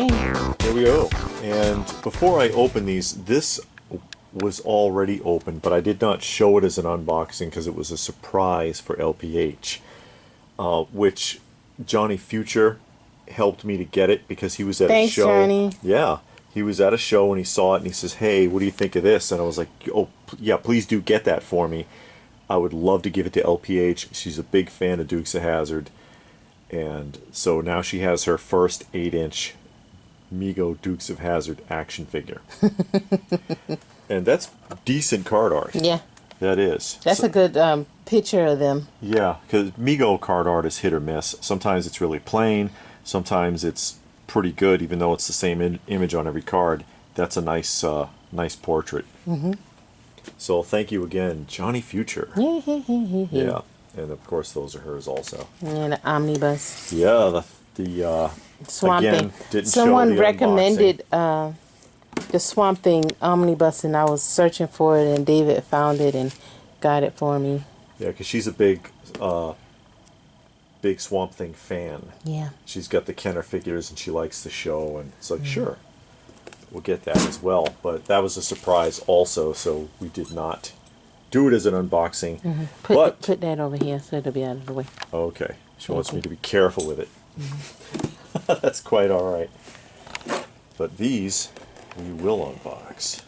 Okay. Here we go. And before I open these, this was already open, but I did not show it as an unboxing because it was a surprise for LPH, which Johnny Future helped me to get it because he was at a show. Johnny. Yeah, he was at a show and he saw it and he says, "Hey, what do you think of this?" And I was like, "Oh, yeah, please do get that for me. I would love to give it to LPH. She's a big fan of Dukes of Hazzard." And so now she has her first 8-inch Mego Dukes of Hazzard action figure. And that's decent card art. Yeah. That is. That's a good picture of them. Yeah, because Mego card art is hit or miss. Sometimes it's really plain. Sometimes it's pretty good, even though it's the same image on every card. That's a nice, nice portrait. Mm-hmm. So thank you again, Johnny Future. Yeah. And of course, those are hers also. And the omnibus. Yeah, the Swamp again, Thing. didn't Someone show the recommended the Swamp Thing omnibus, and I was searching for it, and David found it and got it for me. Yeah, because she's a big Swamp Thing fan. Yeah. She's got the Kenner figures, and she likes the show, and it's like, sure, we'll get that as well. But that was a surprise also, so we did not do it as an unboxing. Mm-hmm. Put that over here so it'll be out of the way. Okay. She wants me to be careful with it. Mm-hmm. That's quite all right. But these we will unbox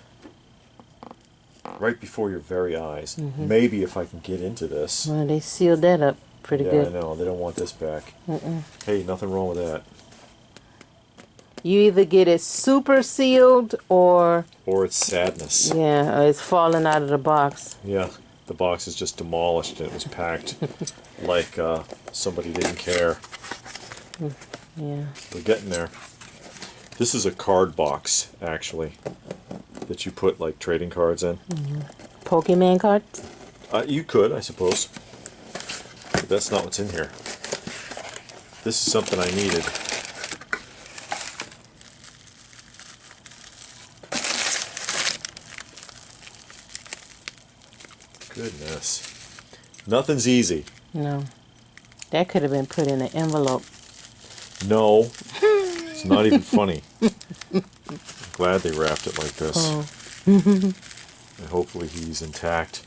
right before your very eyes. Mm-hmm. Maybe if I can get into this. Well, they sealed that up pretty good. Yeah, I know. They don't want this back. Hey, nothing wrong with that. You either get it super sealed or it's sadness. Yeah, or it's falling out of the box. Yeah, the box is just demolished and it was packed like somebody didn't care. Yeah. We're getting there. This is a card box, actually, that you put like trading cards in. Pokemon cards? You could, I suppose. But that's not what's in here. This is something I needed. Goodness. Nothing's easy. No. That could have been put in an envelope. No. It's not even funny. I'm glad they wrapped it like this. Oh. And hopefully he's intact.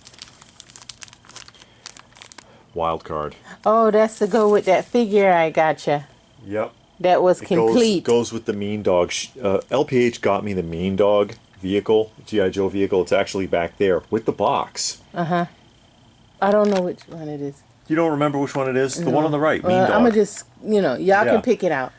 Wild card. Oh, that's to go with that figure I gotcha. Yep. That was complete. Goes with the Mean Dog. LPH got me the Mean Dog vehicle, G.I. Joe vehicle. It's actually back there with the box. Uh-huh. I don't know which one it is. You don't remember which one it is? No. The one on the right, Mean Dog. I'm going to just, y'all can pick it out.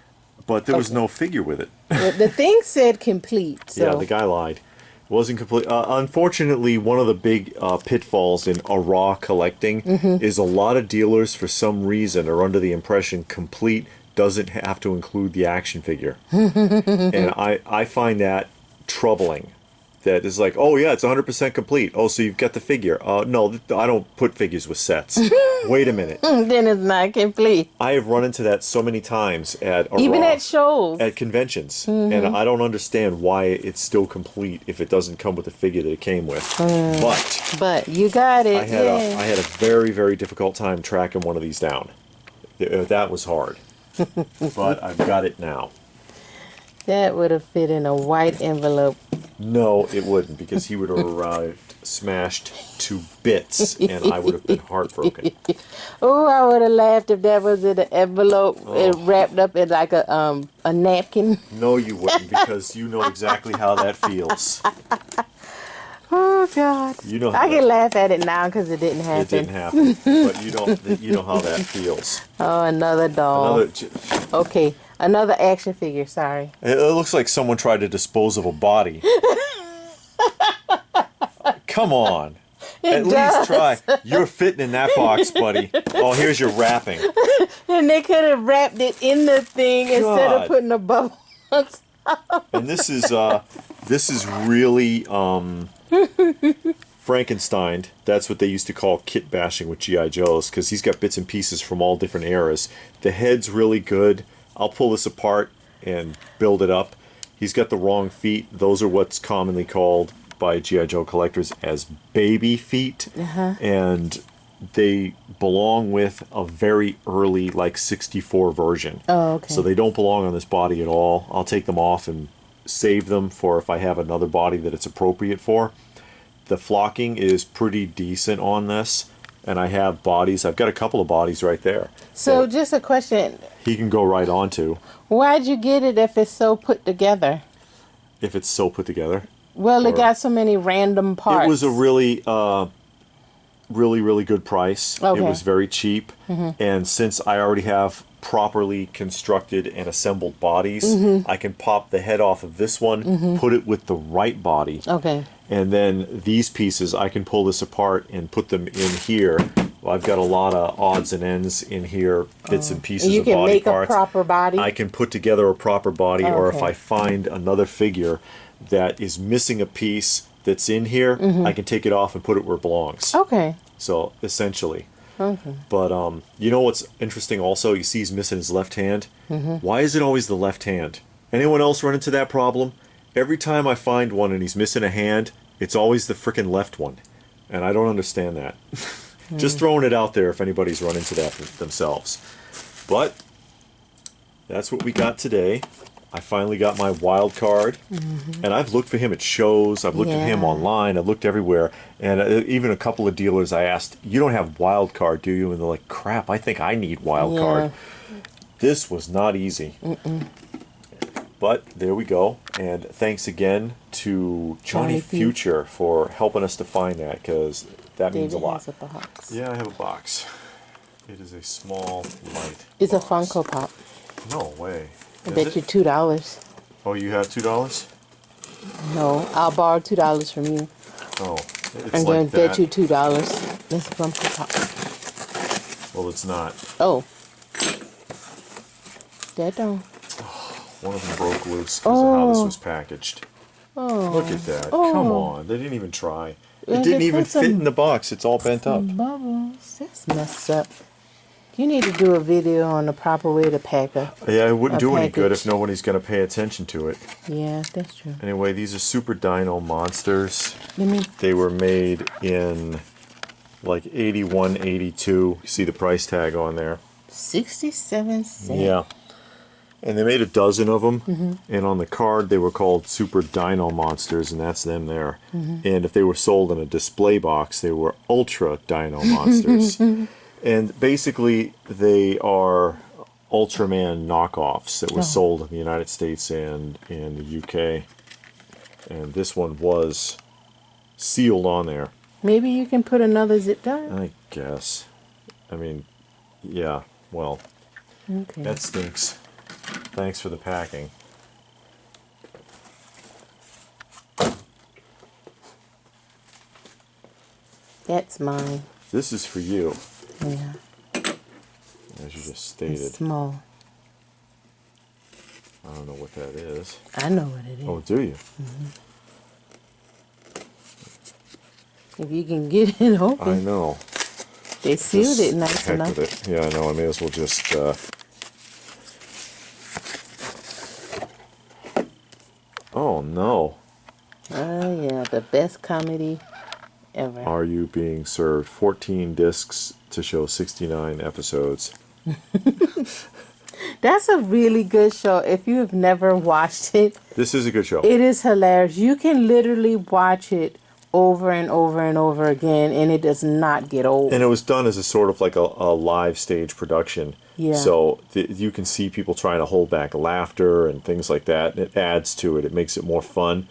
But there was no figure with it. The thing said complete. So. Yeah, the guy lied. It wasn't complete. Unfortunately, one of the big pitfalls in ARAH collecting is a lot of dealers, for some reason, are under the impression complete doesn't have to include the action figure. And I find that troubling. That is like, oh yeah, it's 100% complete. Oh, so you've got the figure. No, I don't put figures with sets. Wait a minute. Then it's not complete. I have run into that so many times at ARAH, even at shows, at conventions, and I don't understand why it's still complete if it doesn't come with the figure that it came with. But you got it. I had a very, very difficult time tracking one of these down. That was hard. But I've got it now. That would have fit in a white envelope. No, it wouldn't, because he would have arrived smashed to bits, and I would have been heartbroken. Oh, I would have laughed if that was in an envelope wrapped up in like a napkin. No, you wouldn't, because you know exactly how that feels. Oh God! You know I can laugh at it now because it didn't happen. It didn't happen, but you know how that feels. Oh, another doll. Okay. Another action figure, sorry. It looks like someone tried to dispose of a body. Come on. At least try. You're fitting in that box, buddy. Oh, here's your wrapping. And they could have wrapped it in the thing instead of putting a bubble on top. And this is really Frankenstein. That's what they used to call kit bashing with G.I. Joes, because he's got bits and pieces from all different eras. The head's really good. I'll pull this apart and build it up. He's got the wrong feet. Those are what's commonly called by G.I. Joe collectors as baby feet. And they belong with a very early, like 64 version. Oh, okay. So they don't belong on this body at all. I'll take them off and save them for if I have another body that it's appropriate for. The flocking is pretty decent on this, and I have bodies. I've got a couple of bodies right there. So just a question. He can go right onto. Why'd you get it if it's so put together? If it's so put together. Well, it got so many random parts. It was a really, really good price. Okay. It was very cheap. And since I already have properly constructed and assembled bodies, I can pop the head off of this one, put it with the right body. Okay. And then these pieces, I can pull this apart and put them in here. Well, I've got a lot of odds and ends in here, bits and pieces You of can body make parts. a proper body? I can put together a proper body, or if Okay. I find another figure that is missing a piece that's in here, I can take it off and put it where it belongs. Okay. So, essentially. Okay. But, you know what's interesting also? You see he's missing his left hand. Why is it always the left hand? Anyone else run into that problem? Every time I find one and he's missing a hand, it's always the frickin' left one. And I don't understand that. Just throwing it out there if anybody's run into that themselves. But that's what we got today. I finally got my wild card, and I've looked for him at shows. I've looked at him online. I've looked everywhere, and even a couple of dealers I asked, "You don't have wild card, do you?" And they're like, "Crap, I think I need wild card." This was not easy. But there we go, and thanks again to Johnny Future for helping us to find that, because that means a lot. Has a box. Yeah, I have a box. It is a small, light It's box. a Funko Pop. No way. I Is bet it? you $2. Oh, you have $2? No, I'll borrow $2 from you. Oh, it's I'm like going to that. bet you $2. That's a Funko Pop. Well, it's not. Oh. That don't. One of them broke loose because of how this was packaged. Oh. Look at that. Oh. Come on. They didn't even try. Yeah, It didn't they even put some fit in the box. It's all bent up. Bubbles. That's messed up. You need to do a video on the proper way to pack a Yeah, it wouldn't do any good package. if nobody's going to pay attention to it. Yeah, that's true. Anyway, these are Super Dino Monsters. Let me. They were made in like 81, 82. You see the price tag on there. 67 cents. Yeah. And they made a dozen of them. And on the card, they were called Super Dino Monsters, and that's them there. And if they were sold in a display box, they were Ultra Dino Monsters. And basically, they are Ultraman knockoffs that were sold in the United States and in the UK. And this one was sealed on there, Maybe you can put another zip tie. I guess. I mean, yeah, well, Okay. that stinks. Thanks for the packing. That's mine. This is for you, Yeah. as you just It's stated. small. I don't know what that is. I know what it is. Oh, do you? If you can get it I open. know. They sealed Just it nice heck enough. with it. Yeah, I know. I may as well just. Oh no! Oh yeah, the best comedy ever. Are You Being Served? 14 discs to show 69 episodes. That's a really good show. If you have never watched it, This is a good show. it is hilarious. You can literally watch it over and over and over again, and it does not get old. And it was done as a sort of like a live stage production. Yeah. So you can see people trying to hold back laughter and things like that. And it adds to it. It makes it more fun.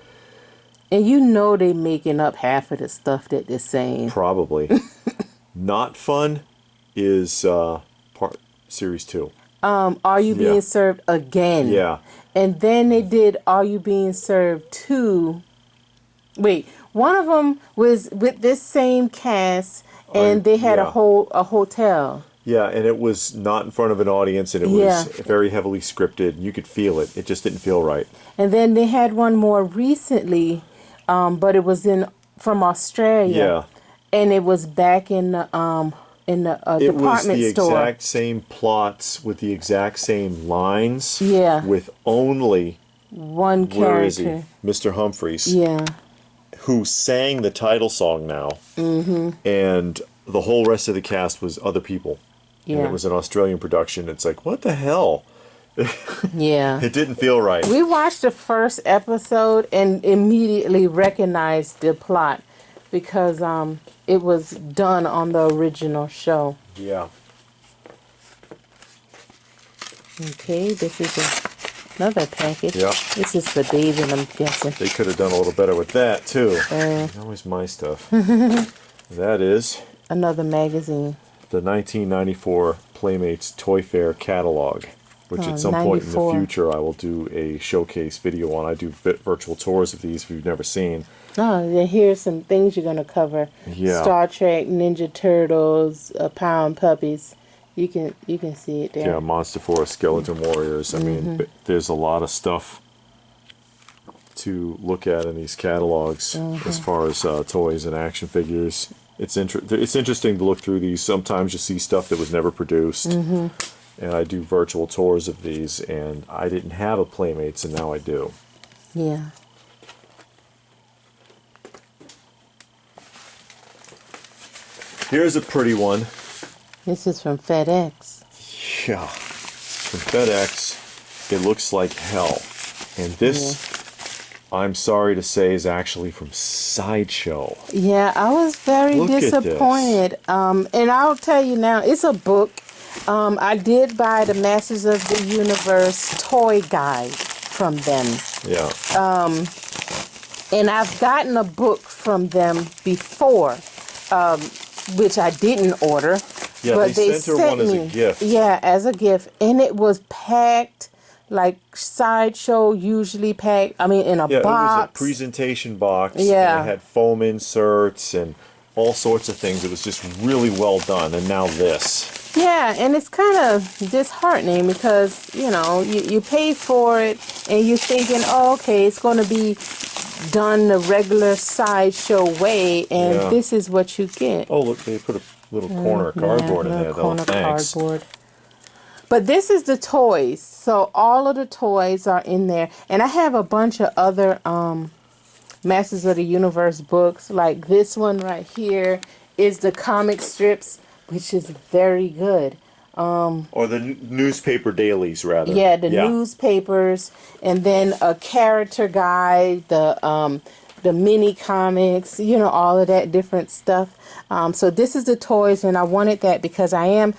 And you know they making up half of the stuff that they're saying. Probably. Not fun is part series 2. Are You Yeah. Being Served Again? Yeah. And then they did Are You Being Served 2. Wait, one of them was with this same cast, and they had yeah. a hotel. Yeah, and it was not in front of an audience, and it Yeah. was very heavily scripted. You could feel it. It just didn't feel right. And then they had one more recently, but it was from Australia. Yeah. And it was back in the It was department the store. exact same plots with the exact same lines. Yeah. With only, One where is he? character. Mr. Humphreys. Yeah. Who sang the title song now. Mm-hmm. And the whole rest of the cast was other people. And Yeah. it was an Australian production. It's like, what the hell? Yeah. It didn't feel right. We watched the first episode and immediately recognized the plot because it was done on the original show. Yeah. Okay, this is another package. Yeah. This is for David, I'm guessing. They could have done a little better with that, too. Always my stuff. That is Another magazine. the 1994 Playmates Toy Fair catalog, which at some point in the 94. future I will do a showcase video on. I do virtual tours of these if you've never seen. Oh, yeah, here's some things you're going to cover. Yeah. Star Trek, Ninja Turtles, Pound Puppies. You can see it there. Yeah, Monster Force, Skeleton Warriors. I mean, there's a lot of stuff to look at in these catalogs as far as toys and action figures. It's interesting to look through these. Sometimes you see stuff that was never produced. And I do virtual tours of these, and I didn't have a Playmates, and now I do. Yeah. Here's a pretty one. This is from FedEx. Yeah. From FedEx, it looks like hell. And this, I'm sorry to say, is actually from Sideshow. Yeah, I was very Look at this. disappointed. And I'll tell you now, it's a book. I did buy the Masters of the Universe toy guide from them. Yeah. And I've gotten a book from them before, which I didn't order. Yeah, but they sent her one as a gift. Yeah, as a gift. And it was packed like Sideshow usually packed. I mean, in a Yeah, box. it was a presentation box. Yeah. And it had foam inserts and all sorts of things. It was just really well done. And now this. Yeah, and it's kind of disheartening because, you know, you pay for it and you're thinking, oh, okay, it's going to be done the regular Sideshow way, and Yeah. this is what you get. Oh, look, they put a little corner of cardboard in there, though. Corner Thanks. cardboard. But this is the toys. So all of the toys are in there. And I have a bunch of other Masters of the Universe books. Like this one right here is the comic strips, which is very good. Or the newspaper dailies, rather. Yeah, the newspapers, and then a character guide, the mini comics, you know, all of that different stuff. So this is the toys, and I wanted that because I'm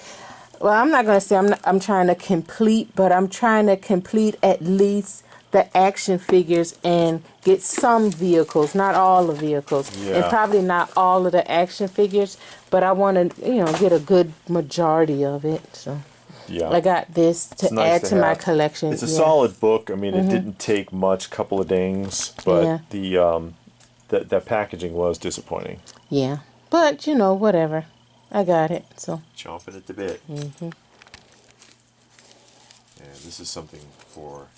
not going to say I'm trying to complete, but I'm trying to complete at least the action figures and get some vehicles, not all the vehicles, and Yeah. probably not all of the action figures, but I want to, you know, get a good majority of it. So Yeah. I got this to It's nice add to my have. collection. It's a Yeah. solid book. I mean, it didn't take much, couple of dings, but Yeah. that packaging was disappointing. Yeah, but you know, whatever. I got it. So Chomping at the bit. And this is something for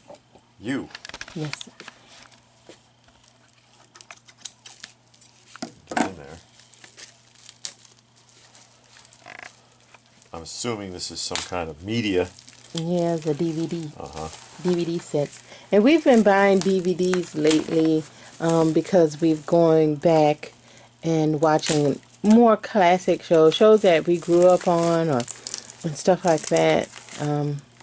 you. yes, Get in there. I'm assuming this is some kind of media. yeah, the DVD. DVD sets, and we've been buying DVDs lately because we've going back and watching more classic shows that we grew up on, and stuff like that,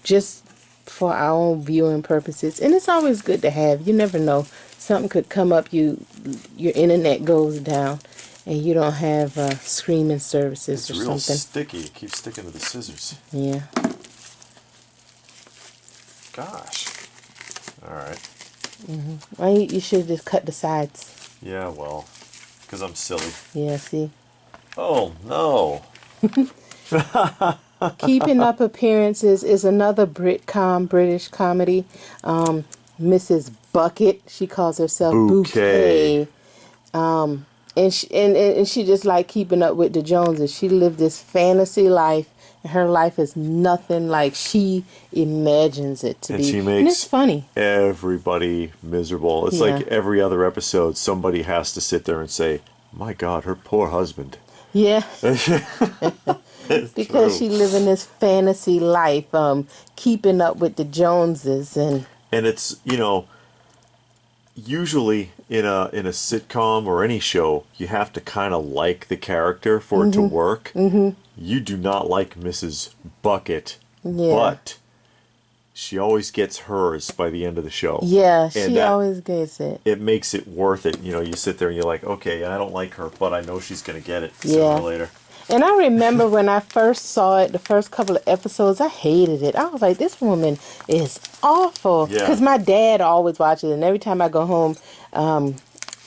just for our own viewing purposes. And it's always good to have. You never know, something could come up. Your internet goes down, and you don't have streaming services It's or real something. sticky. It keeps sticking to the scissors. Yeah. Gosh. All right. Well, you should just cut the sides. Yeah, well, because I'm silly. Yeah. See. Oh, no. Keeping Up Appearances is another British comedy. Mrs. Bucket, she calls herself Bouquet. and she just like keeping up with the Joneses. She lived this fantasy life, and her life is nothing like she imagines it to And be. she And makes it's funny. everybody miserable. It's Yeah. like every other episode, somebody has to sit there and say, my God, her poor husband. Yeah, because true. she living this fantasy life, keeping up with the Joneses, and And it's, you know, usually in a sitcom or any show, you have to kind of like the character for it to work. You do not like Mrs. Bucket, Yeah. but she always gets hers by the end of the show. Yeah, And she that- always gets it. It makes it worth it. You know, you sit there and you're like, okay, I don't like her, but I know she's going to get it sooner Yeah. or later. And I remember when I first saw it, the first couple of episodes, I hated it. I was like, this woman is awful. Yeah. Because my dad always watches it, and every time I go home,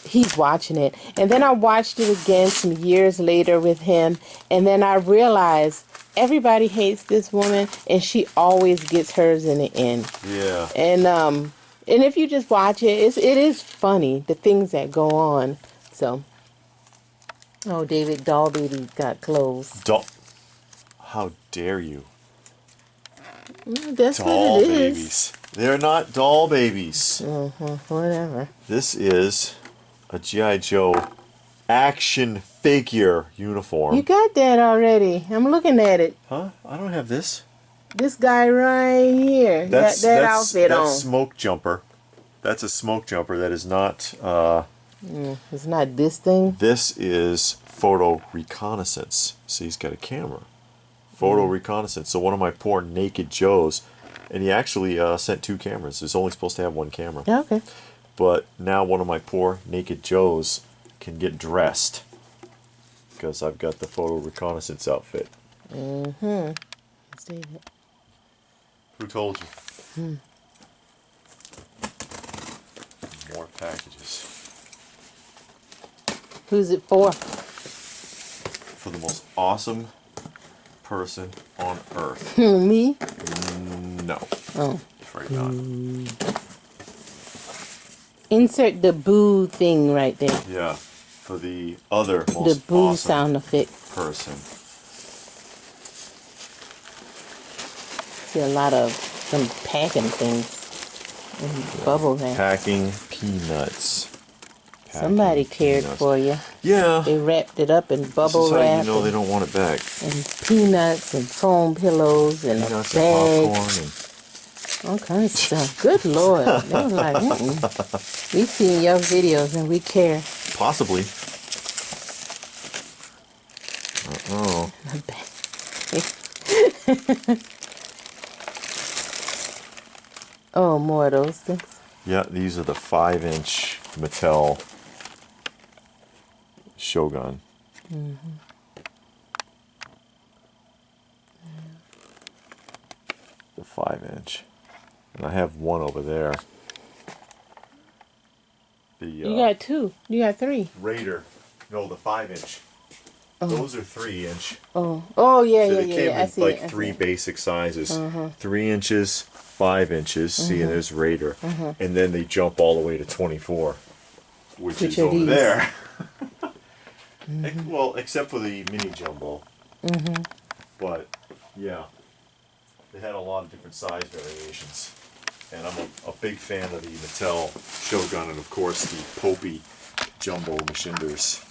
he's watching it. And then I watched it again some years later with him, and then I realized everybody hates this woman, and she always gets hers in the end. Yeah. And if you just watch it, it is funny, the things that go on. So, oh, David, Doll Baby got clothes. How dare you? That's Doll what it is. babies. They're not doll babies. Whatever. This is a G.I. Joe action figure uniform. You got that already. I'm looking at it. Huh? I don't have this. This guy right here. That's that outfit on. smoke jumper. That's a smoke jumper. That is not. It's not this thing. This is photo reconnaissance. See, he's got a camera. Photo reconnaissance. So one of my poor naked Joes, and he actually sent 2 cameras. It's only supposed to have 1 camera. Yeah, okay. But now one of my poor naked Joes can get dressed because I've got the photo reconnaissance outfit. Let's see it. Who told you? More packages. Who's it for? For the most awesome person on earth. Me? No. Oh. Afraid not. Insert the boo thing right there. Yeah. For the other The most boo awesome sound effect. person. See a lot of them packing things. And bubble wrap. Packing peanuts. Somebody cared for you. Yeah. They wrapped it up in This bubble is how wrap. you know they don't want it back. And peanuts and foam pillows and Peanuts a and bag. popcorn and All kinds of stuff. Good Lord. They was like, we seen your videos and we care. possibly. Oh. Oh, more of those things. Yeah, these are the 5-inch Mattel Shogun. The 5-inch. And I have one over there. The You got 2. You got 3. Raider. No, the 5-inch. Those are 3-inch. Oh, oh yeah, So yeah, they yeah. came yeah. I in see like it. I see 3 it. basic sizes. 3 inches, 5 inches. See, and there's Raider. And then they jump all the way to 24, which is are over these? there. Well, except for the mini jumbo. But, yeah. They had a lot of different size variations. And I'm a big fan of the Mattel Shogun and, of course, the Popey Jumbo Machinders.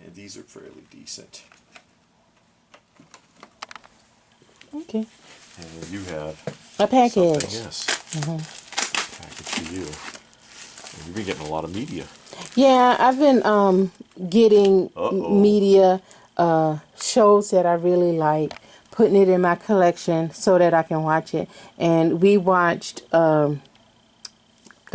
And these are fairly decent. Okay. And you have A package. something, yes. Package for you. And you've been getting a lot of media. Yeah, I've been getting media shows that I really like, putting it in my collection so that I can watch it. And we watched The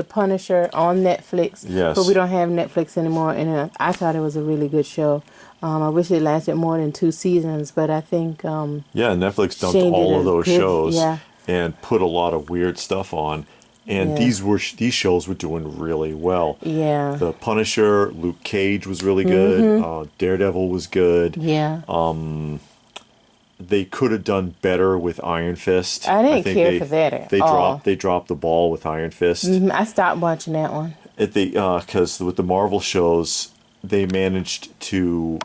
Punisher on Netflix. Yes. But we don't have Netflix anymore, and I thought it was a really good show. I wish it lasted more than 2 seasons, but I think Yeah, Netflix dumped Shane did all a of those good- shows yeah. and put a lot of weird stuff on. And Yeah. these shows were doing really well. yeah, The Punisher, Luke Cage was really good. Daredevil was good. yeah. They could have done better with Iron Fist. I didn't think care for that at all. They dropped the ball with Iron Fist. I stopped watching that one. Because with the Marvel shows, they managed to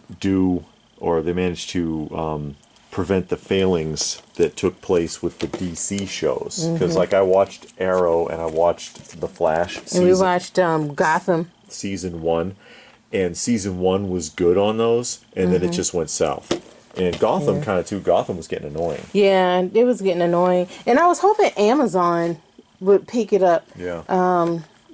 prevent the failings that took place with the DC shows. Because like I watched Arrow and I watched The Flash And we watched Gotham. season 1, and season 1 was good on those, and then it just went south. And Gotham kind of too. Gotham was getting annoying. Yeah, it was getting annoying. And I was hoping Amazon would pick it up. Yeah.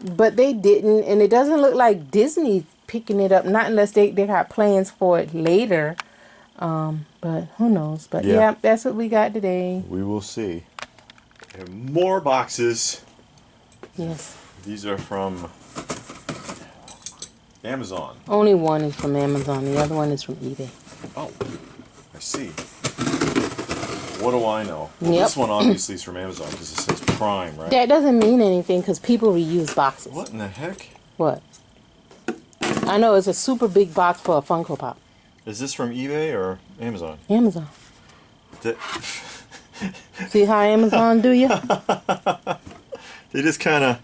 But they didn't, and it doesn't look like Disney picking it up. Not unless they got plans for it later. But who knows? But yeah, that's what we got today. We will see. And more boxes. Yes. These are from Amazon. Only one is from Amazon. The other one is from eBay. Oh, I see. What do I know? Well, Yep. this one obviously is from Amazon because it says Prime, right? That doesn't mean anything because people reuse boxes. What in the heck? What? I know it's a super big box for a Funko Pop. Is this from eBay or Amazon? Amazon. Th- See how Amazon do you? They just kind of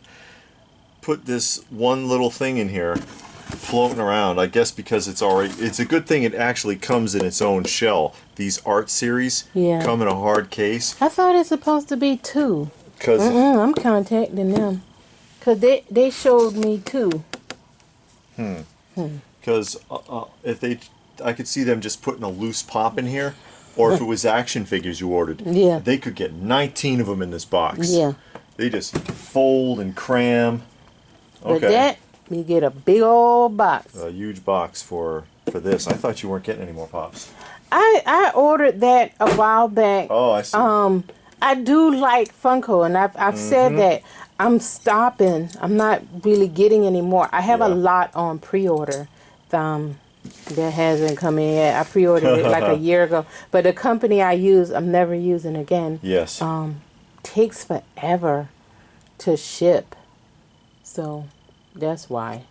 put this one little thing in here floating around. I guess because it's a good thing it actually comes in its own shell. These art series come in a hard case. I thought it's supposed to be 2. Because I'm contacting them. Because they showed me 2. Because I could see them just putting a loose pop in here. Or if it was action figures you ordered, they could get 19 of them in this box. Yeah. They just fold and cram. Okay. But that, you get a big old box. A huge box for this. I thought you weren't getting any more pops. I ordered that a while back. Oh, I see. I do like Funko, and I've said that I'm stopping. I'm not really getting any more. I have a lot on pre-order. That hasn't come in yet. I pre-ordered it like a year ago. But the company I use, I'm never using again. Yes. Takes forever to ship. So that's why.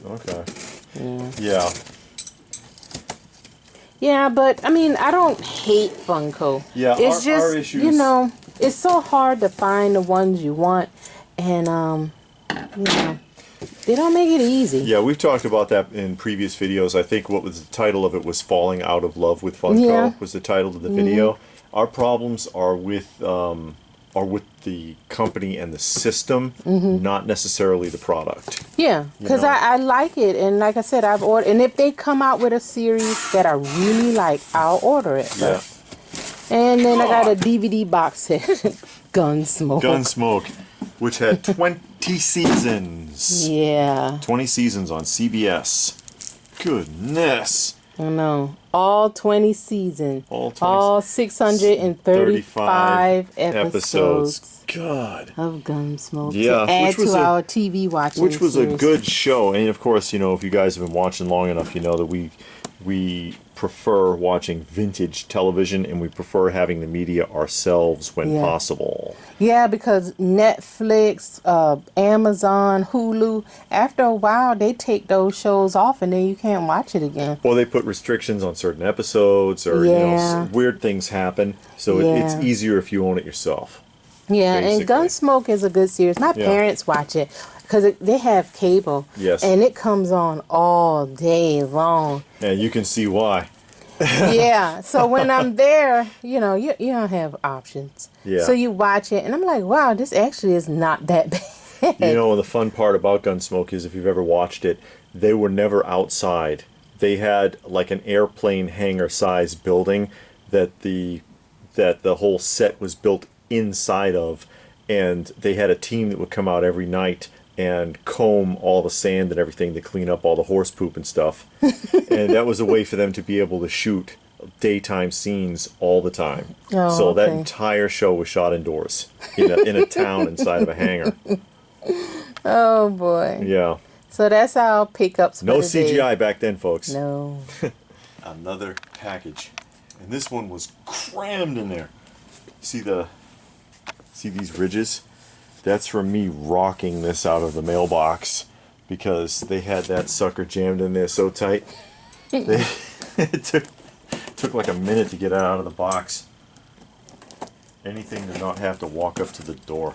Okay. Yeah. Yeah. Yeah, but I mean, I don't hate Funko. Yeah, it's just, our issues, you know, it's so hard to find the ones you want, and you know, they don't make it easy. Yeah, we've talked about that in previous videos. I think what was the title of it was "Falling Out of Love with Funko" was the title of the video. Our problems are with the company and the system, not necessarily the product. Yeah, because I like it, and like I said, I've ordered, and if they come out with a series that I really like, I'll order it. Yeah. And then I got a DVD box set, Gunsmoke. Gunsmoke, which had 20 seasons. Yeah. 20 seasons on CBS. Goodness. I know. All 20 seasons. All 635 episodes. God. Of Gunsmoke. Yeah. To add to our TV watching Which was series. a good show. And of course, you know, if you guys have been watching long enough, you know that we prefer watching vintage television, and we prefer having the media ourselves when possible. Yeah, because Netflix, Amazon, Hulu, after a while they take those shows off and then you can't watch it again. Or they put restrictions on certain episodes, or you know, weird things happen. So it's easier if you own it yourself. Yeah, basically. and Gunsmoke is a good series. My parents watch it because they have cable. Yes. And it comes on all day long. And you can see why. Yeah, so when I'm there, you know, you don't have options. Yeah. So you watch it, and I'm like, wow, this actually is not that bad. You know, and the fun part about Gunsmoke is, if you've ever watched it, they were never outside. They had like an airplane hangar size building that the whole set was built inside of, and they had a team that would come out every night and comb all the sand and everything to clean up all the horse poop and stuff. And that was a way for them to be able to shoot daytime scenes all the time. Oh, so that okay. entire show was shot indoors in a town inside of a hangar. Oh boy. Yeah. So that's our pickups for No the day. CGI back then, folks. No. Another package. And this one was crammed in there. See these ridges? That's from me rocking this out of the mailbox, because they had that sucker jammed in there so tight. It took like a minute to get it out of the box. Anything to not have to walk up to the door.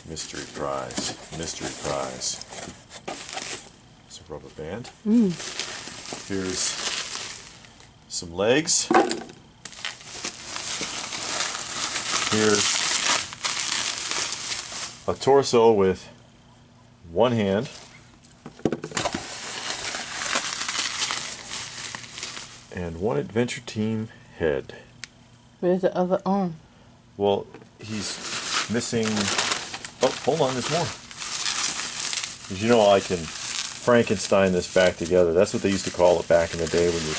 Mystery prize. Mystery prize. It's a rubber band. Here's some legs. Here's a torso with one hand. and one Adventure Team head. Where's the other arm? Well, he's missing... Oh, hold on, there's more. As you know, I can Frankenstein this back together. That's what they used to call it back in the day when you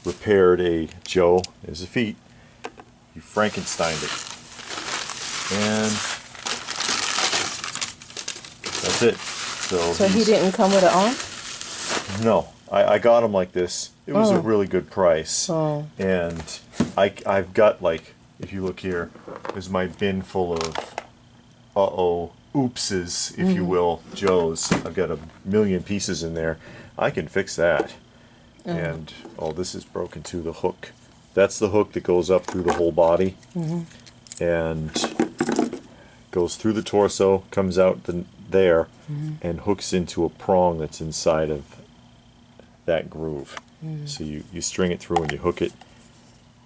repaired a Joe. There's the feet. You Frankensteined it. And that's it. So he didn't come with an arm? No. I got him like this. It was a really good price. Oh. And I've got, like, if you look here, there's my bin full of oopses, if you will, Joes. I've got a million pieces in there. I can fix that. And, this is broken too, the hook. That's the hook that goes up through the whole body. And goes through the torso, comes out there, and hooks into a prong that's inside of that groove. So you string it through and you hook it,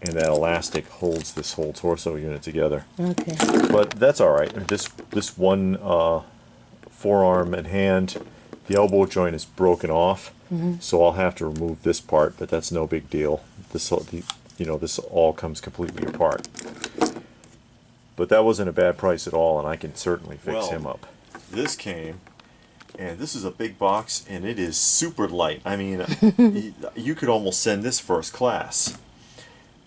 and that elastic holds this whole torso unit together. Okay. But that's all right. This one forearm and hand, the elbow joint is broken off, so I'll have to remove this part. But that's no big deal. This all comes completely apart. But that wasn't a bad price at all, and I can certainly fix him up. This came. And this is a big box, and it is super light. I mean, you could almost send this first class.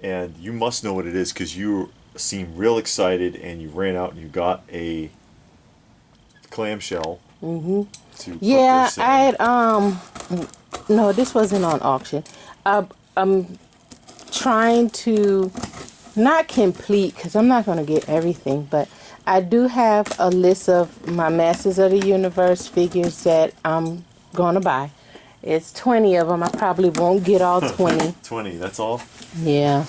And you must know what it is, because you seem real excited, and you ran out and you got a clamshell to put this in. I had, no, this wasn't on auction. I'm trying to not complete, because I'm not going to get everything, but I do have a list of my Masters of the Universe figures that I'm going to buy. It's 20 of them. I probably won't get all 20. 20, that's all? Yeah.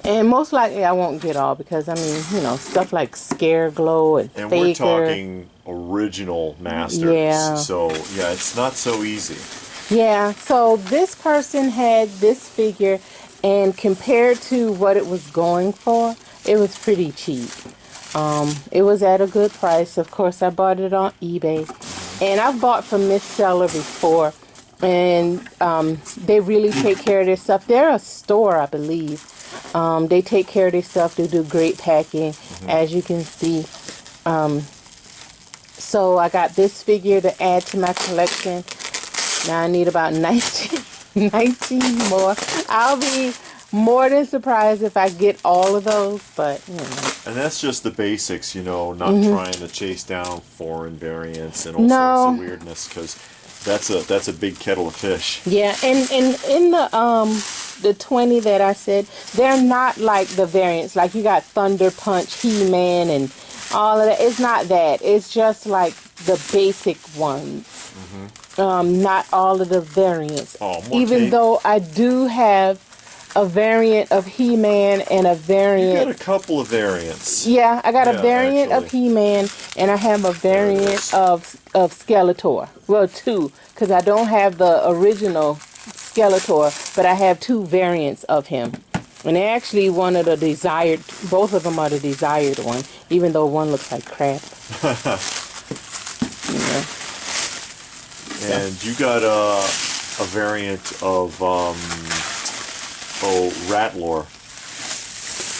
And most likely I won't get all because, I mean, stuff like Scare Glow and And Faker. we're talking original Masters. Yeah. So, yeah, it's not so easy. Yeah. So this person had this figure, and compared to what it was going for, it was pretty cheap. It was at a good price. Of course, I bought it on eBay. And I've bought from this seller before. And they really take care of their stuff. They're a store, I believe. They take care of their stuff. They do great packing, as you can see. So I got this figure to add to my collection. Now I need about 19 more. I'll be more than surprised if I get all of those, but And that's just the basics, not trying to chase down foreign variants and all sorts of weirdness, because that's a big kettle of fish. Yeah, and in the 20 that I said, they're not like the variants. Like you got Thunder Punch, He-Man, and all of that. It's not that. It's just like the basic ones. Not all of the variants. Even though I do have a variant of He-Man and a variant... You got a couple of variants. Yeah, I got a variant of He-Man, and I have a variant of Skeletor. Well, two, because I don't have the original Skeletor, but I have two variants of him. And they're actually one of the desired... Both of them are the desired one, even though one looks like crap. And you got a variant of... Ratlore.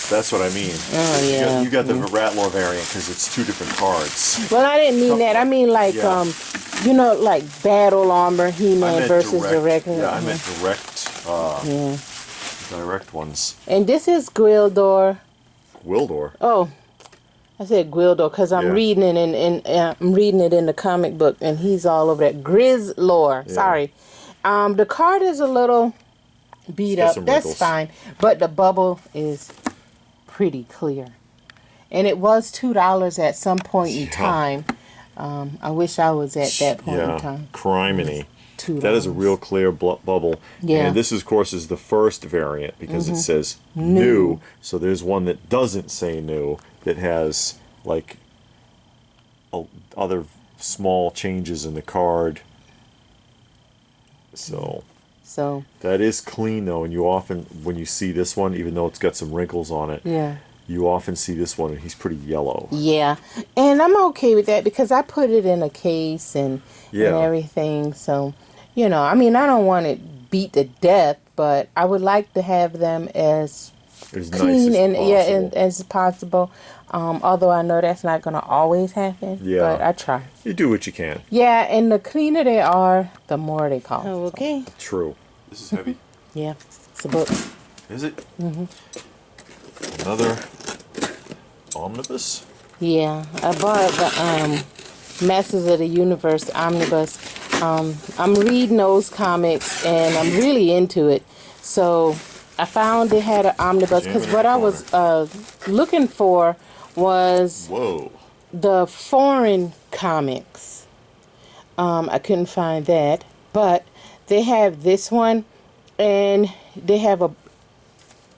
That's what I mean. Oh, yeah. You got the Ratlore variant because it's two different cards. Well, I didn't mean that. I mean like, like battle armor, He-Man versus the regular. Yeah, I meant direct ones. And this is Gwildor. Gwildor? Oh, I said Gwildor because I'm reading it I'm reading it in the comic book, and he's all over that. Grizzlor. Yeah. Sorry. The card is a little beat up. That's fine, but the bubble is pretty clear, and it was $2 at some point in time. I wish I was at that point in time. Criminy. That is a real clear bubble. Yeah. And this, of course, is the first variant because it says new. So there's one that doesn't say new that has like other small changes in the card. So that is clean though, and you often, when you see this one, even though it's got some wrinkles on it, you often see this one and he's pretty yellow. Yeah, and I'm okay with that because I put it in a case and everything. So, I mean, I don't want it beat to death, but I would like to have them as As clean nice as and possible. as possible. Although I know that's not going to always happen, Yeah. but I try. You do what you can. Yeah, and the cleaner they are, the more they cost. Oh, okay. True. This is heavy. Yeah, it's a book. Is it? Mm-hmm. Another omnibus? Yeah, I bought the Masters of the Universe omnibus. I'm reading those comics and I'm really into it. So I found they had an omnibus because what I was looking for was Whoa. the foreign comics. I couldn't find that, but they have this one, and they have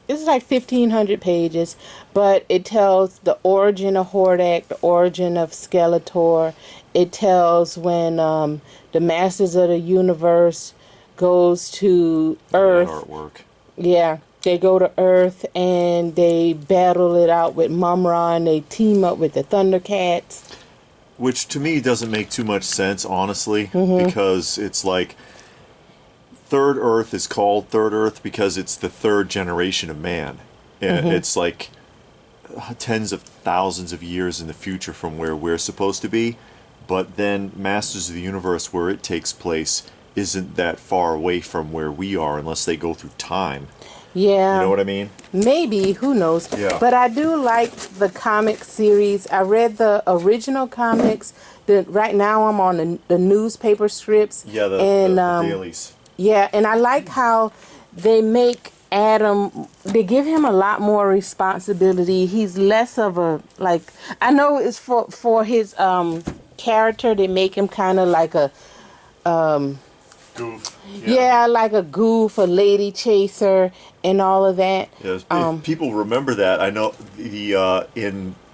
it's like 1,500 pages, but it tells the origin of Hordak, the origin of Skeletor. It tells when the Masters of the Universe goes to Earth. That artwork. Yeah, they go to Earth and they battle it out with Mumra, and they team up with the Thundercats. Which to me doesn't make too much sense, honestly, Mm-hmm. because it's like Third Earth is called Third Earth because it's the third generation of man. And Mm-hmm. it's like tens of thousands of years in the future from where we're supposed to be. But then Masters of the Universe, where it takes place, isn't that far away from where we are unless they go through time. Yeah. You know what I mean? Maybe, who knows? Yeah. But I do like the comic series. I read the original comics. Right now I'm on the newspaper strips. Yeah, the dailies. Yeah, and I like how they make Adam, they give him a lot more responsibility. He's less of a, like, I know it's for his character, they make him kind of like a, Goof. yeah, like a goof, a lady chaser, and all of that. Yes, if people remember that, I know the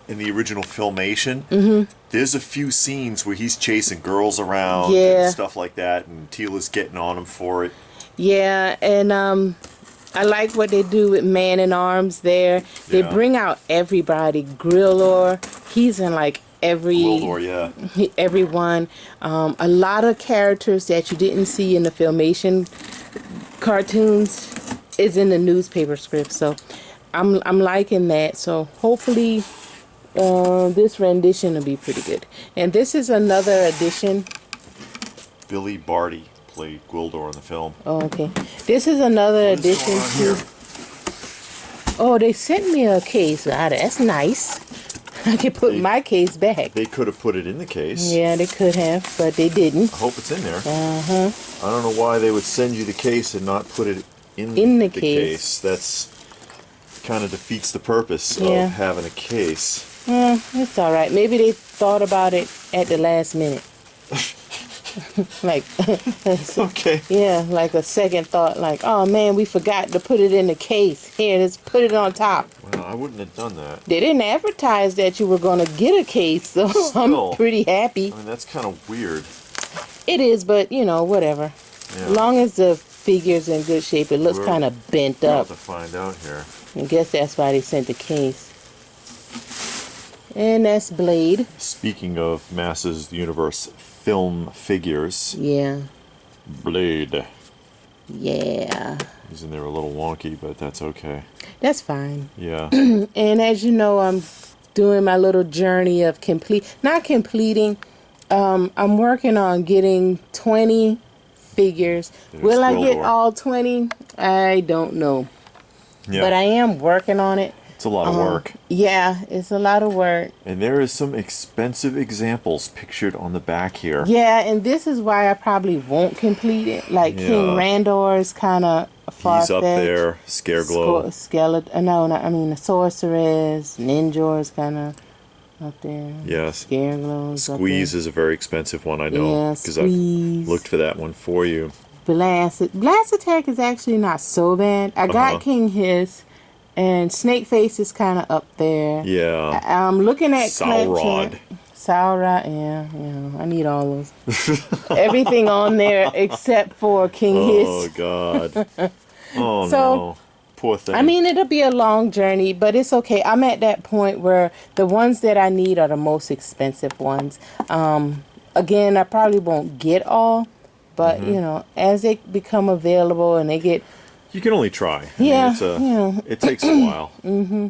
in the original Filmation, there's a few scenes where he's chasing girls around Yeah. and stuff like that, and Tila's getting on him for it. Yeah, and I like what they do with Man in Arms there. They Yeah. bring out everybody. Grillor, he's in like Gwildor, yeah. everyone. A lot of characters that you didn't see in the Filmation cartoons is in the newspaper script. So I'm liking that. So hopefully this rendition will be pretty good. And this is another edition. Billy Barty played Gwildor in the film. Oh, okay. This is another What is edition going on too. here? Oh, they sent me a case. Ah, that's nice. I can put my case back. They could have put it in the case. Yeah, they could have, but they didn't. I hope it's in there. Uh-huh. I don't know why they would send you the case and not put it In the case. That's kind of defeats the purpose Yeah. of having a case. It's all right. Maybe they thought about it at the last minute. Like, Okay. yeah, like a second thought. Like, oh man, we forgot to put it in the case. Here, let's put it on top. Well, I wouldn't have done that. They didn't advertise that you were going to get a case, so Still. I'm pretty happy. I mean, that's kind of weird. It is, but you know, whatever. Yeah. As long as the figure's in good shape, it looks We're- kind of bent We'll up. have to find out here. I guess that's why they sent the case. And that's Blade. Speaking of Masters of the Universe film figures, Yeah. Blade. Yeah. He's in there a little wonky, but that's okay. That's fine. Yeah. And as you know, I'm doing my little journey of not completing. I'm working on getting 20 figures. There's Will I get Gwildor. all 20? I don't know. Yeah. But I am working on it. It's a lot of work. Yeah, it's a lot of work. And there is some expensive examples pictured on the back here. Yeah, and this is why I probably won't complete it. Like King Yeah. Randor is kind of far-fetched. He's up there, Scareglow. Skeleton. No, I mean the Sorceress. Ninja is kind of up there. Yes. Scareglow's up Squeeze there. is a very expensive one, I know. Yeah, Because I've Squeeze. looked for that one for you. Blast Attack is actually not so bad. I got Uh-huh. King Hiss, and Snakeface is kind of up there. Yeah. I'm looking at Saurod. Saurod, yeah, I need all those. Everything on there except for King Oh, Hiss. God. Oh, So, no. Poor thing. I mean, it'll be a long journey, but it's okay. I'm at that point where the ones that I need are the most expensive ones. Again, I probably won't get all, but, Mm-hmm. as they become available and they get You can only try. Yeah, I mean, yeah. it takes a while. Mm-hmm.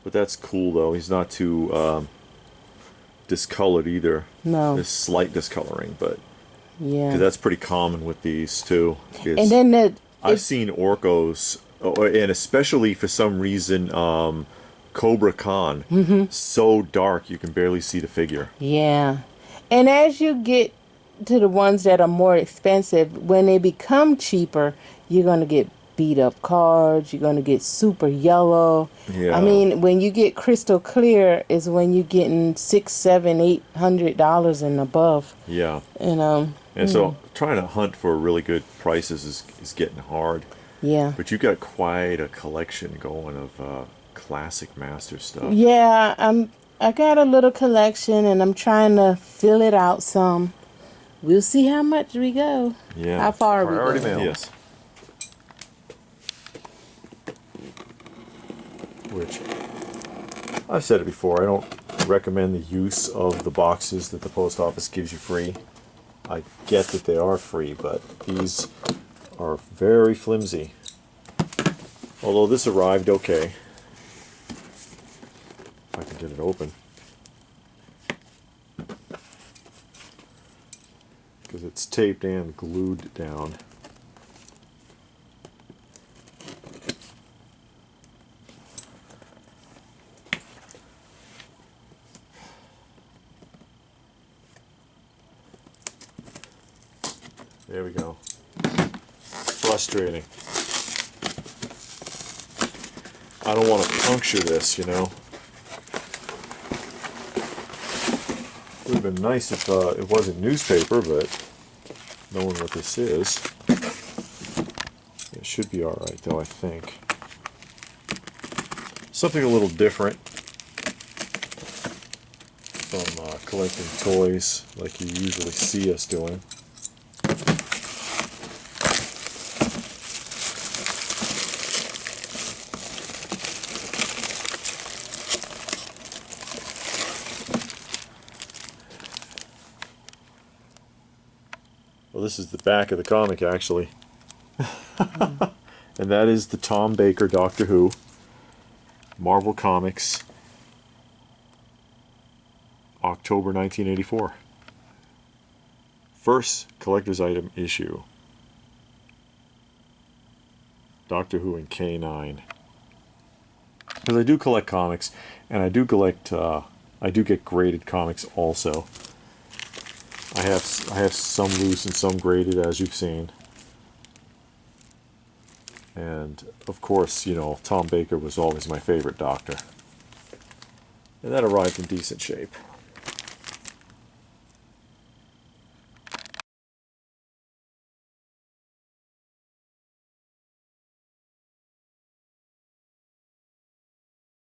But that's cool, though. He's not too discolored either. No. There's slight discoloring, but because Yeah. that's pretty common with these too. And Is then the I've seen Orcos, and especially for some reason, Cobra Khan, so dark you can barely see the figure. yeah. And as you get to the ones that are more expensive, when they become cheaper, you're going to get beat up cards, you're going to get super yellow. Yeah. I mean, when you get crystal clear is when you're getting $600, $700, $800 and above. Yeah. And And so trying to hunt for really good prices is getting hard. yeah. But you got quite a collection going of classic master stuff. Yeah, I got a little collection and I'm trying to fill it out some. We'll see how much we go. Yeah. How far Priority we go. mail. Yes. Which, I've said it before, I don't recommend the use of the boxes that the post office gives you free. I get that they are free, but these are very flimsy. Although this arrived okay. If I can get it open. Because it's taped and glued down. There we go. Frustrating. I don't want to puncture this, you know. It would have been nice if it wasn't newspaper, but knowing what this is, it should be alright though, I think. Something a little different from collecting toys like you usually see us doing. Well, this is the back of the comic, actually. And that is the Tom Baker Doctor Who. Marvel Comics. October 1984. First collector's item issue. Doctor Who and K9. Because I do collect comics, and I do collect, I do get graded comics also. I have some loose and some graded, as you've seen. And, of course, you know, Tom Baker was always my favorite Doctor. And that arrived in decent shape.